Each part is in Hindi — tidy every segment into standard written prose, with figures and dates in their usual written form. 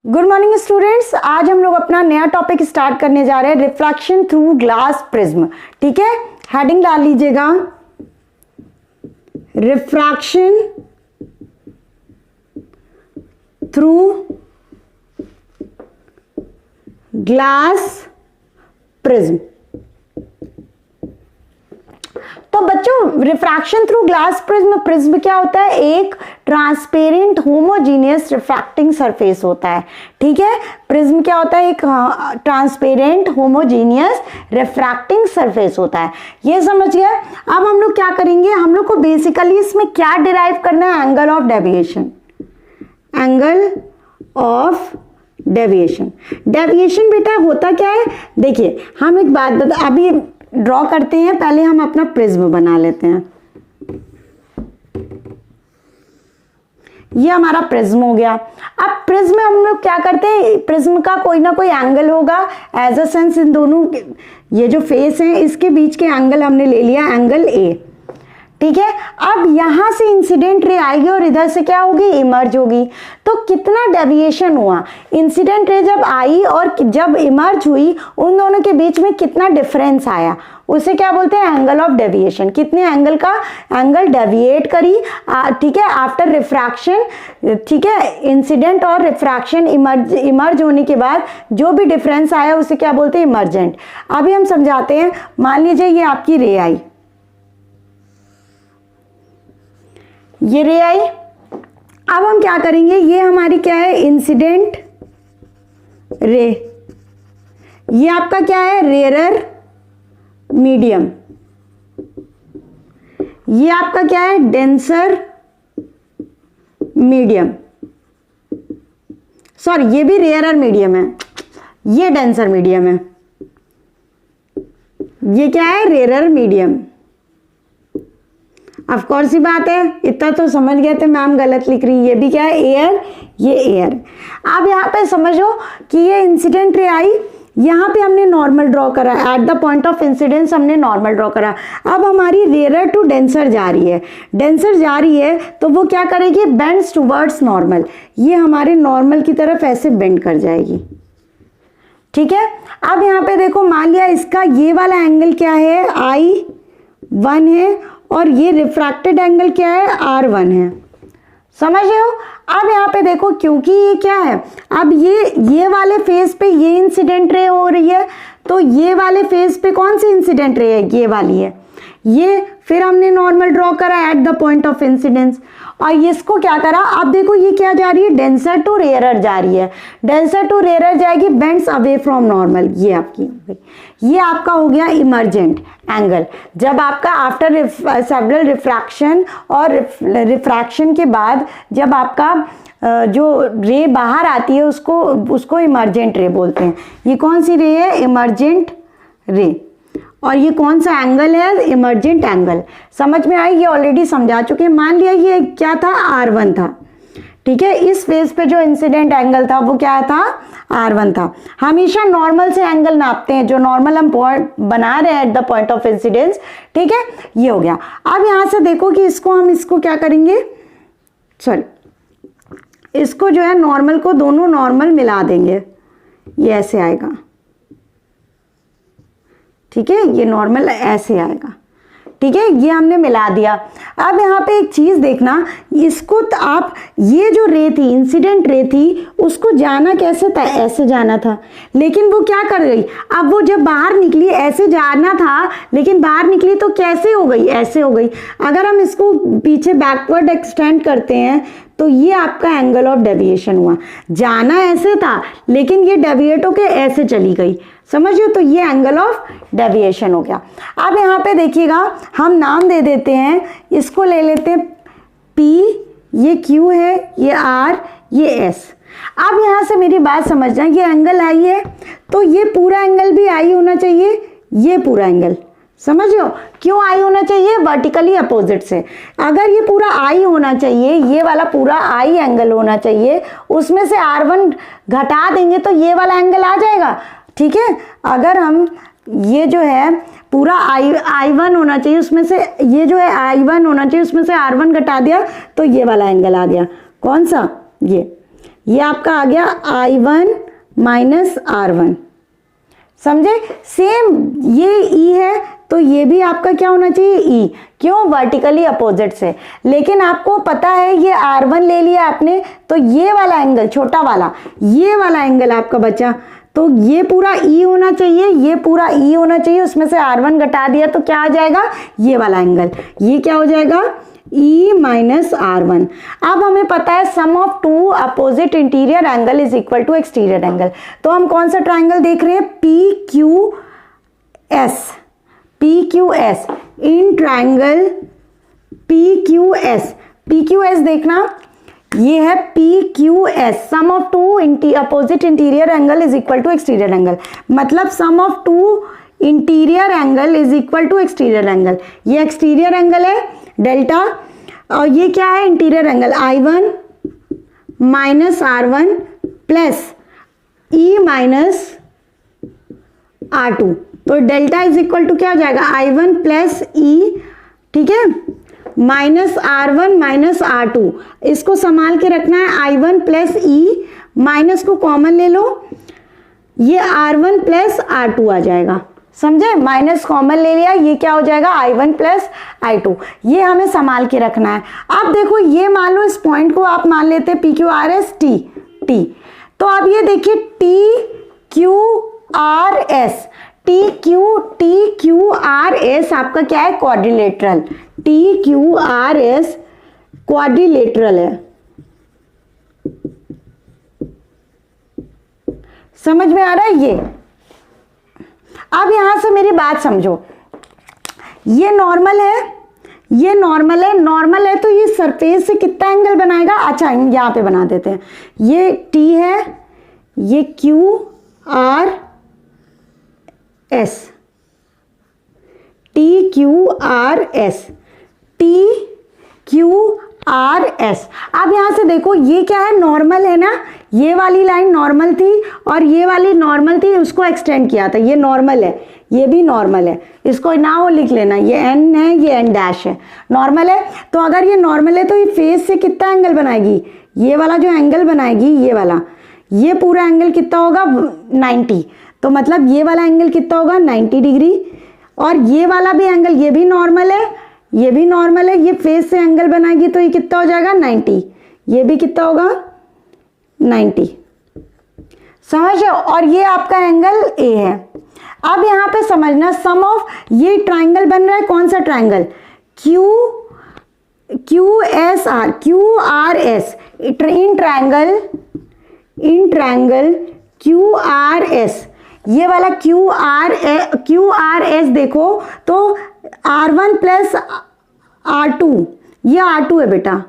गुड मॉर्निंग स्टूडेंट्स, आज हम लोग अपना नया टॉपिक स्टार्ट करने जा रहे हैं, रिफ्रैक्शन थ्रू ग्लास प्रिज्म। ठीक है, हेडिंग डाल लीजिएगा, रिफ्रैक्शन थ्रू ग्लास प्रिज्म। तो बच्चों, refraction through glass prism, prism क्या होता है? एक ट्रांसपेरेंट होमोजीनियस रिफ्रैक्टिंग सरफेस होता है। ठीक है, प्रिज्म क्या होता है? एक ट्रांसपेरेंट होमोजीनियस रिफ्रैक्टिंग सरफेस होता है। ये समझ गए। अब हम लोग क्या करेंगे, हम लोग को बेसिकली इसमें क्या डिराइव करना है? Angle of deviation. Angle of deviation. Deviation बेटा होता क्या है? देखिए, हम एक बात अभी ड्रॉ करते हैं, पहले हम अपना प्रिज्म बना लेते हैं। ये हमारा प्रिज्म हो गया। अब प्रिज्म में हम लोग क्या करते हैं? प्रिज्म का कोई ना कोई एंगल होगा, एज अ सेंस इन दोनों ये जो फेस हैं इसके बीच के एंगल हमने ले लिया एंगल ए। ठीक है, अब यहां से इंसिडेंट रे आएगी और इधर से क्या होगी? इमर्ज होगी। तो कितना डेविएशन हुआ? इंसिडेंट रे जब आई और जब इमर्ज हुई, उन दोनों के बीच में कितना डिफरेंस आया, उसे क्या बोलते हैं? Angle of deviation. कितने एंगल का एंगल डेविएट करी? ठीक है, आफ्टर रिफ्रैक्शन। ठीक है, इंसिडेंट और रिफ्रैक्शन इमर्ज होने के बाद जो भी डिफरेंस आया उसे क्या बोलते हैं? इमर्जेंट। अभी हम समझाते हैं। मान लीजिए ये आपकी रे आई, ये रे आई। अब हम क्या करेंगे? ये हमारी क्या है? Incident ray. ये आपका क्या है? Rarer medium. ये आपका क्या है? Denser medium. सॉरी, ये भी रेयरर मीडियम है, ये डेंसर मीडियम है। ये क्या है? Rarer medium. ऑफ कोर्स ही बात है, इतना तो समझ गए थे मैम गलत लिख रही। ये भी क्या है? एयर, ये एयर। अब यहाँ पे समझो कि ये इंसिडेंट रे आई, यहाँ पे हमने नॉर्मल ड्रॉ करा, at the point of incidence हमने नॉर्मल ड्रॉ करा। अब हमारी रेयर टू डेंसर जा रही है, डेंसर जा रही है तो वो क्या करेगी? Bends towards normal. ये हमारे नॉर्मल की तरफ ऐसे बेंड कर जाएगी। ठीक है, अब यहाँ पे देखो, मान लिया इसका ये वाला एंगल क्या है? I1 है और ये रिफ्रैक्टेड एंगल क्या है? R1 है। समझ रहे हो? अब यहाँ पे देखो, क्योंकि ये क्या है, अब ये वाले फेस पे ये इंसिडेंट रे हो रही है, तो ये वाले फेस पे कौन सी इंसिडेंट रे है? ये वाली है। ये फिर हमने नॉर्मल ड्रॉ करा at the point of incidence, और इसको क्या करा? अब देखो ये क्या जा रही है? डेंसर टू रेयरर जा रही है। डेंसर टू रेयरर जाएगी, बेंड्स अवे फ्रॉम नॉर्मल। ये आपकी, ये आपका हो गया इमर्जेंट एंगल। जब आपका आफ्टर सेवरल रिफ्रैक्शन और रिफ्रैक्शन के बाद जब आपका जो रे बाहर आती है उसको इमर्जेंट रे बोलते हैं। ये कौन सी रे है? इमर्जेंट रे। और ये कौन सा एंगल है? Emergent angle. समझ में आई? ये ऑलरेडी समझा चुके हैं। मान लिया ये क्या था? R1 था। ठीक है, इस फेस पे जो इंसिडेंट एंगल था वो क्या था? R1 था। हमेशा नॉर्मल से एंगल नापते हैं, जो नॉर्मल हम पॉइंट बना रहे हैं at the point of incidence. ठीक है, ये हो गया। अब यहां से देखो कि इसको क्या करेंगे? सॉरी, इसको जो है नॉर्मल को, दोनों नॉर्मल मिला देंगे, ये ऐसे आएगा। ठीक है, ये नॉर्मल ऐसे आएगा। ठीक है, ये हमने मिला दिया। अब यहाँ पे एक चीज देखना, इसको तो आप, ये जो रे थी, इंसिडेंट रे थी, उसको जाना कैसे था? ऐसे जाना था। लेकिन वो क्या कर गई? अब वो जब बाहर निकली, ऐसे जाना था, लेकिन बाहर निकली तो कैसे हो गई? ऐसे हो गई। अगर हम इसको पीछे बैकवर्ड एक्सटेंड करते हैं तो ये आपका एंगल ऑफ डेविएशन हुआ। जाना ऐसे था, लेकिन ये डेविएट होके ऐसे चली गई। समझिए, तो ये एंगल ऑफ डेविएशन हो गया। अब यहाँ पे देखिएगा, हम नाम दे देते हैं, इसको ले लेते हैं P, ये Q है, ये R, ये S। अब यहाँ से मेरी बात समझना, ये एंगल I है तो ये पूरा एंगल भी I होना चाहिए, ये पूरा एंगल। समझ लो क्यों I होना चाहिए? वर्टिकली अपोजिट से। अगर ये पूरा I होना चाहिए, ये वाला पूरा I एंगल होना चाहिए, उसमें से R1 घटा देंगे तो ये वाला एंगल आ जाएगा। ठीक है, अगर हम ये जो है पूरा I1 होना चाहिए, उसमें से ये जो है I1 होना चाहिए, उसमें से R1 घटा दिया तो ये वाला एंगल आ गया। कौन सा? ये। ये आपका आ गया I1 माइनस R1, समझे। सेम ये E है तो ये भी आपका क्या होना चाहिए E, क्यों, वर्टिकली अपोजिट से। लेकिन आपको पता है ये R1 ले लिया आपने, तो ये वाला एंगल, छोटा वाला ये वाला एंगल आपका बचा, तो ये पूरा E होना चाहिए, ये पूरा E होना चाहिए, उसमें से R1 घटा दिया तो क्या आ जाएगा, ये वाला एंगल, ये क्या हो जाएगा, E माइनस R1। अब हमें पता है sum of two opposite interior angle is equal to exterior angle. तो हम कौन सा ट्राइंगल देख रहे हैं, PQS, PQS, in triangle PQS, PQS देखना, ये है PQS, sum of two opposite interior angle is equal to exterior angle, मतलब sum of two interior angle is equal to exterior angle. ये एक्सटीरियर एंगल है डेल्टा, और ये क्या है, interior angle I1 minus R1 plus E minus R2, तो डेल्टा इज इक्वल टू क्या हो जाएगा, I1 प्लस E, ठीक है, माइनस R1 माइनस R2, इसको संभाल के रखना है, I1 प्लस E, माइनस को कॉमन ले लो, ये R1 प्लस R2 आ जाएगा, समझे, माइनस कॉमन ले लिया, ये क्या हो जाएगा, I1 प्लस I2, ये हमें संभाल के रखना है। अब देखो ये मान लो, इस पॉइंट को आप मान लेते हैं PQRS T, तो अब ये देखिए TQRS, TQRS आपका क्या है, क्वाड्रिलेटरल, TQRS क्वाड्रिलेटरल है, समझ में आ रहा है ये। अब यहां से मेरी बात समझो, ये नॉर्मल है, ये नॉर्मल है, नॉर्मल है तो ये सरफेस से कितना एंगल बनाएगा, अच्छा यहां पे बना देते हैं, ये T है, ये QRS, TQRS, TQRS। अब यहां से देखो ये क्या है, नॉर्मल है ना, ये वाली लाइन नॉर्मल थी और ये वाली नॉर्मल थी, उसको एक्सटेंड किया था, ये नॉर्मल है, ये भी नॉर्मल है, इसको ना हो लिख लेना, ये N है, ये N डैश है, नॉर्मल है। तो अगर ये नॉर्मल है तो ये फेस से कितना एंगल बनाएगी, ये वाला जो एंगल बनाएगी, ये वाला, ये पूरा एंगल कितना होगा, 90, तो मतलब ये वाला एंगल कितना होगा, 90 डिग्री, और ये वाला भी एंगल, ये भी नॉर्मल है, ये भी नॉर्मल है, ये फेस से एंगल बनाएगी तो ये कितना हो जाएगा, 90, ये भी कितना होगा, 90, समझो, और ये आपका एंगल A है। अब यहाँ पे समझना, सम ऑफ, ये ट्राइंगल बन रहा है, कौन सा triangle, QRS, in triangle QRS, ये वाला QRS देखो तो R1 प्लस R2, ये R2 है बेटा,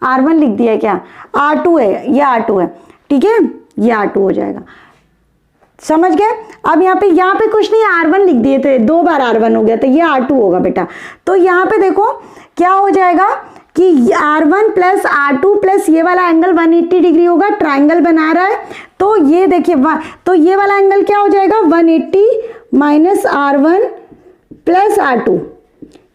R1 लिख दिया क्या, R2 है, ये R2 है, ठीक है, ये R2 हो जाएगा, समझ गए। अब यहाँ पे कुछ नहीं, R1 लिख दिए थे, 2 बार R1 हो गया, तो ये R2 होगा बेटा। तो यहाँ पे देखो क्या हो जाएगा कि R1 प्लस R2 प्लस ये वाला एंगल 180 डिग्री होगा, ट्राइंगल बना रहा है, तो ये देखिए, तो ये वाला एंगल क्या हो जाएगा, 180 माइनस R1 प्लस R2,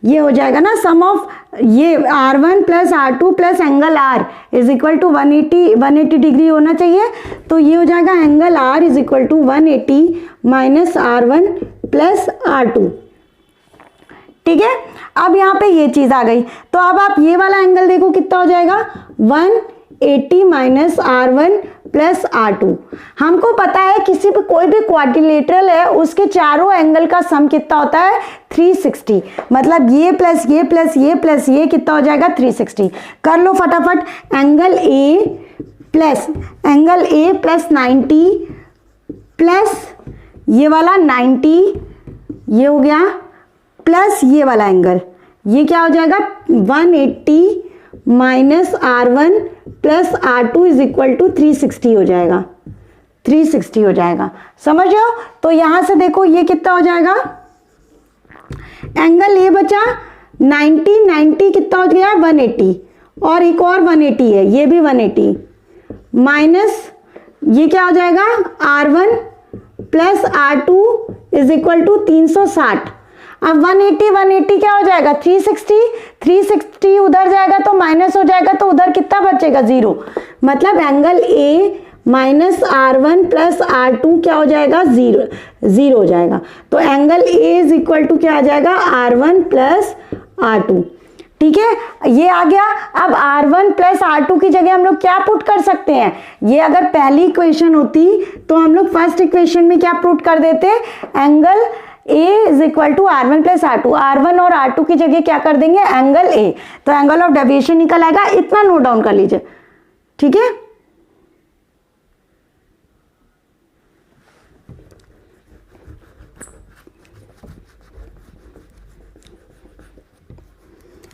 ये हो जाएगा ना, सम ऑफ ये R1 plus R2 plus angle R is equal to 180 degree होना चाहिए, तो ये हो जाएगा angle R is equal to 180 minus R1 plus R2, ठीक है। अब यहाँ पे ये चीज आ गई, तो अब आप ये वाला एंगल देखो कितना हो जाएगा, 180 माइनस R1 प्लस R2। हमको पता है किसी भी कोई भी क्वाड्रिलेटरल है उसके चारों एंगल का सम कितना होता है, 360, मतलब ये प्लस ये प्लस ये प्लस ये कितना हो जाएगा, 360। कर लो फटाफट, एंगल A प्लस 90 प्लस ये वाला 90, ये हो गया, प्लस ये वाला एंगल, ये क्या हो जाएगा, 180 minus R1 plus R2 is equal to 360 हो जाएगा, 360 हो जाएगा, समझ लो। तो यहां से देखो ये कितना हो जाएगा, एंगल ए बचा 90 कितना हो गया, 180, और एक और 180 है, ये भी 180 माइनस ये क्या हो जाएगा, R1 plus R2 is equal to 360। अब 180 क्या हो जाएगा, 360 उधर जाएगा तो माइनस हो जाएगा, तो उधर कितना बचेगा, 0, मतलब angle A minus R1 plus R2 क्या हो जाएगा, जीरो हो जाएगा। तो angle A is equal to क्या आ जाएगा, R1 प्लस R2। ठीक है, ये आ गया। अब R1 प्लस R2 की जगह हम लोग क्या पुट कर सकते हैं, ये अगर पहली इक्वेशन होती तो हम लोग फर्स्ट इक्वेशन में क्या पुट कर देते, angle A is equal to R1 plus R2, R1 और R2 की जगह क्या कर देंगे, एंगल A, तो एंगल ऑफ डेविएशन निकल आएगा। इतना नोट डाउन कर लीजिए। ठीक है,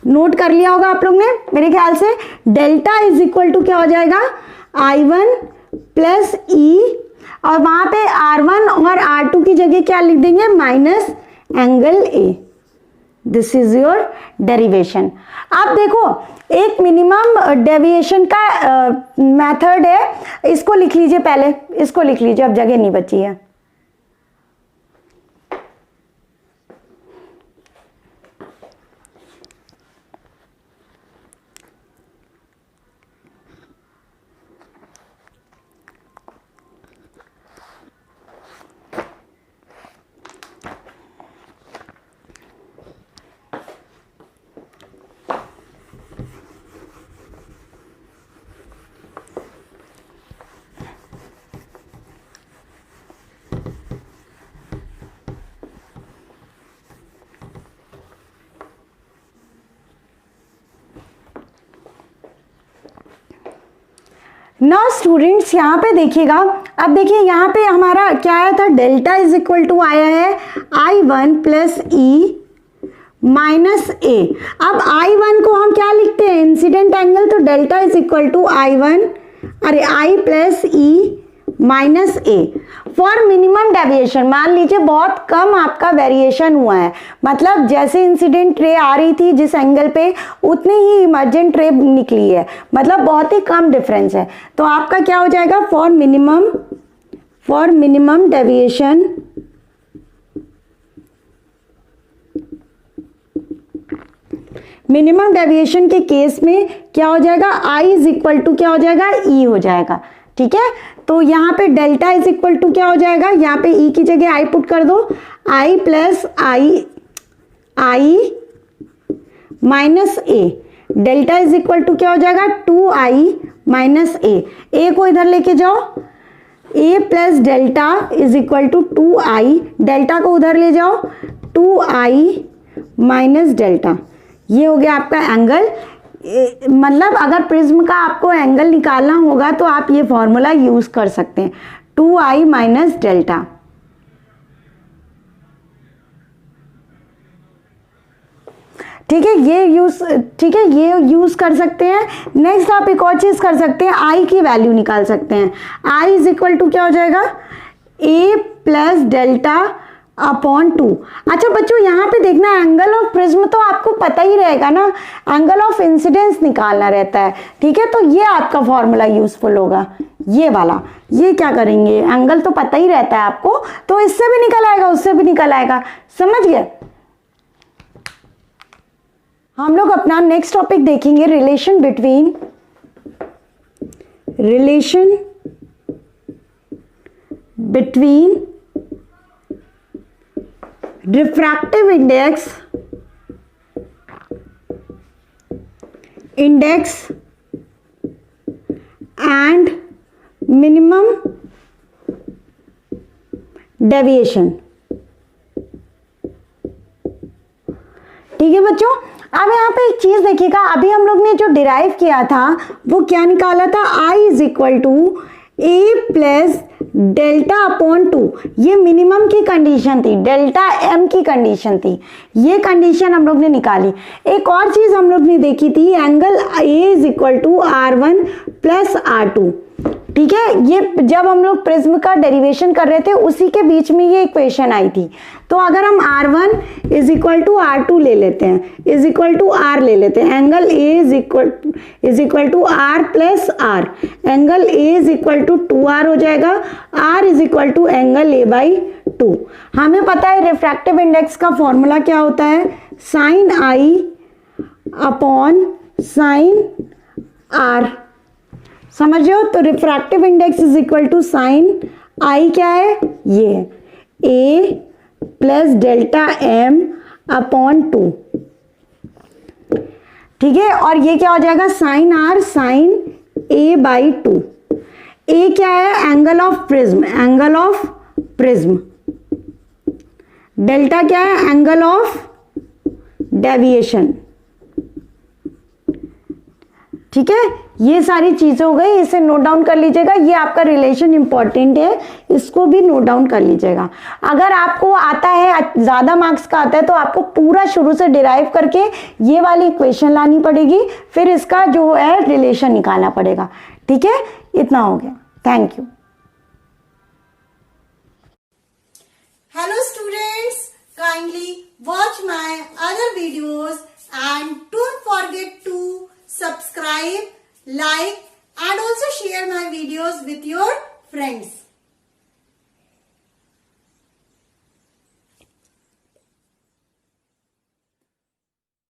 नोट कर लिया होगा आप लोग ने मेरे ख्याल से। डेल्टा इज इक्वल टू क्या हो जाएगा, I1 प्लस E, और वहां पे R1 और R2 की जगह क्या लिख देंगे, minus angle A। This is your derivation. अब देखो एक मिनिमम डेविएशन का मेथड है, इसको लिख लीजिए, पहले इसको लिख लीजिए, अब जगह नहीं बची है। नाउ स्टूडेंट्स यहाँ पे देखिएगा, अब देखिए यहाँ पे हमारा क्या आया था, डेल्टा इज इक्वल टू आया है I1 plus E minus A। अब I1 को हम क्या लिखते हैं, इंसिडेंट एंगल, तो delta is equal to I plus E minus A for minimum deviation. मान लीजिए बहुत कम आपका वेरिएशन हुआ है, मतलब जैसे इंसिडेंट रे आ रही थी जिस एंगल पे, उतनी ही इमर्जेंट रे निकली है, मतलब बहुत ही कम डिफरेंस है। तो आपका क्या हो जाएगा, for minimum deviation minimum deviation के केस में क्या हो जाएगा, I इज इक्वल टू क्या हो जाएगा, E हो जाएगा। ठीक है, तो यहाँ पे डेल्टा इज इक्वल टू क्या हो जाएगा, यहाँ पे E की जगह I पुट कर दो, I plus I minus A। Delta is equal to क्या हो जाएगा, 2I माइनस A को इधर लेके जाओ, A plus delta is equal to 2I, delta को उधर ले जाओ, 2I माइनस डेल्टा। ये हो गया आपका एंगल। मतलब अगर प्रिज्म का आपको एंगल निकालना होगा तो आप ये फॉर्मूला यूज कर सकते हैं, 2I माइनस डेल्टा। ठीक है, ये यूज कर सकते हैं। नेक्स्ट आप एक और चीज कर सकते हैं, I की वैल्यू निकाल सकते हैं। I इज इक्वल टू क्या हो जाएगा, A प्लस डेल्टा अपॉन 2। अच्छा बच्चों, यहाँ पे देखना, एंगल ऑफ प्रिज्म तो आपको पता ही रहेगा ना, एंगल ऑफ इंसिडेंस निकालना रहता है। ठीक है, तो ये आपका फॉर्मूला यूजफुल होगा, ये वाला। ये क्या करेंगे, एंगल तो पता ही रहता है आपको, तो इससे भी निकल आएगा, उससे भी निकल आएगा। समझ गए। हम लोग अपना नेक्स्ट टॉपिक देखेंगे, relation between refractive index and minimum deviation. ठीक है बच्चों, अब यहाँ पे एक चीज देखिएगा, अभी हम लोग ने जो डिराइव किया था वो क्या निकाला था, I is equal to A plus delta upon 2। ये मिनिमम की कंडीशन थी, डेल्टा M की कंडीशन थी, ये कंडीशन हम लोग ने निकाली। एक और चीज हम लोग ने देखी थी, angle A is equal to R1 plus R2। ठीक है, ये जब हम लोग प्रिज्म का डेरिवेशन कर रहे थे उसी के बीच में ये इक्वेशन आई थी। तो अगर हम R1 is equal to R2 ले लेते हैं, इज इक्वल टू R ले लेते हैं, angle A is equal to R plus R, angle A is equal to 2R हो जाएगा, R is equal to angle A by 2। हमें पता है रिफ्रैक्टिव इंडेक्स का फॉर्मूला क्या होता है, sine I upon sine R। समझो, तो refractive index is equal to sine I क्या है, ये a plus delta m upon 2, ठीक है। और ये क्या हो जाएगा, sine r sine a by 2। a क्या है, angle of prism, angle of prism. Delta क्या है, एंगल ऑफ डेविएशन, ठीक है। ये सारी चीजें हो गई, इसे नोट डाउन कर लीजिएगा। ये आपका रिलेशन इंपॉर्टेंट है, इसको भी नोट डाउन कर लीजिएगा। अगर आपको आता है, ज्यादा मार्क्स का आता है, तो आपको पूरा शुरू से डिराइव करके ये वाली इक्वेशन लानी पड़ेगी, फिर इसका जो है रिलेशन निकालना पड़ेगा, ठीक है। इतना हो गया, thank you. Hello students, kindly watch my other videos and don't forget to subscribe, like and also share my videos with your friends.